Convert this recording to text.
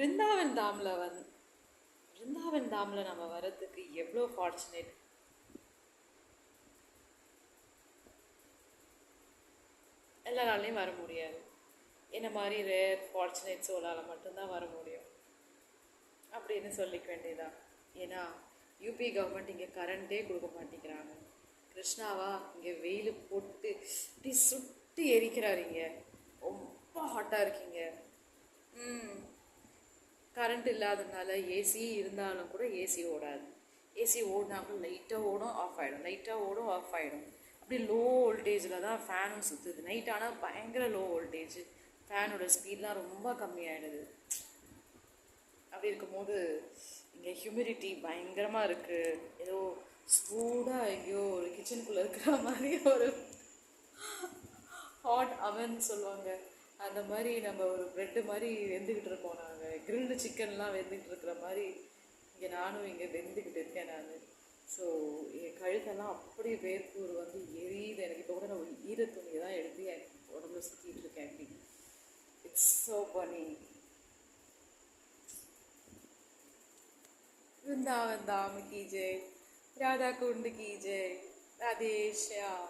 பிருந்தாவன் தாமில் பிருந்தாவன் தாமில் நம்ம வர்றதுக்கு எவ்வளோ ஃபார்ச்சுனேட். எல்லாராலையும் வர முடியாது. என்ன மாதிரி ரேர் ஃபார்ச்சுனேட் சோலால் மட்டும்தான் வர முடியும் அப்படின்னு சொல்லிக்க வேண்டியதான். ஏன்னா யூபி கவர்மெண்ட் இங்கே கரண்ட்டே கொடுக்க மாட்டேங்கிறாங்க. கிருஷ்ணாவா இங்கே வெயில் போட்டு இப்படி சுட்டு எரிக்கிறாரு. இங்கே ரொம்ப ஹாட்டாக இருக்கீங்க. கரண்ட் இல்லாததுனால ஏசி இருந்தாலும் கூட ஏசி ஓடாது. ஏசி ஓடினாலும் லைட்டாக ஓடும், ஆஃப் ஆகிடும், லைட்டாக ஓடும், ஆஃப் ஆகிடும். அப்படி லோ வோல்டேஜில் தான் ஃபேனும் சுற்றுது. நைட் ஆனால் பயங்கர லோ வோல்டேஜ், ஃபேனோட ஸ்பீட்லாம் ரொம்ப கம்மியாகிடுது. அப்படி இருக்கும்போது இங்கே ஹியூமிடிட்டி பயங்கரமாக இருக்குது. ஏதோ சூடாக எங்கேயோ ஒரு கிச்சனுக்குள்ளே இருக்கிற மாதிரி ஒரு ஹாட் அவன் சொல்லுவாங்க. அந்த மாதிரி நம்ம ஒரு ப்ரெட்டு மாதிரி வெந்துக்கிட்டு இருக்கோம். நாங்கள் கிரில்டு சிக்கன்லாம் வெந்துக்கிட்டு இருக்கிற மாதிரி இங்கே நானும் இங்கே வெந்துக்கிட்டு இருக்கேன் நான். ஸோ என் கழுத்தெல்லாம் அப்படியே வேர்க்கூர் வந்து எரியுது எனக்கு. இப்போ கூட நான் ஒரு ஈர துணியை தான் எடுத்து என் உடம்புல சுற்றிட்டு இருக்கேன். அப்படி இட்ஸ் ஸோ ஃபனி. वृंदावन धाम की जय, राधा कुंड की जय, राधे श्याम।